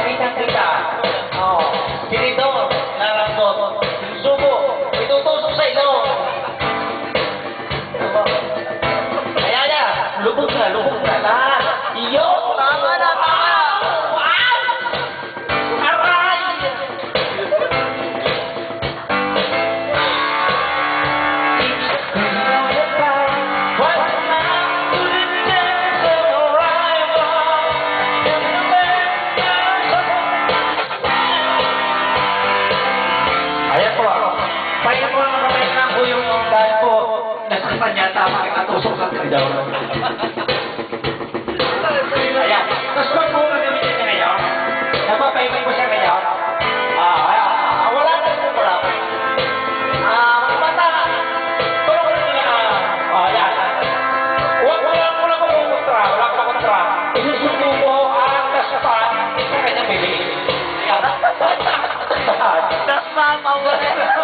kitang-kita. Oo. Tinidor, narambot. Subo, itutusok sa ilong. Kaya, lubog na lahat. Iyo, tama na, tama. Wow! Aray! Ayan po ako. Pahinga po ang kamay na po yung dahil po nasaktan niya tama kikatusok sa tinidor. Ayan. Tapos kung po gagamitin niya ngayon, napapahinga po siya ngayon. Wala na po pala. Mata. Tulong ko niya. Ayan. Wala ko kontra. Isusuko po ang taspan sa kanyang bibig. Ayan. Tas mama, wala.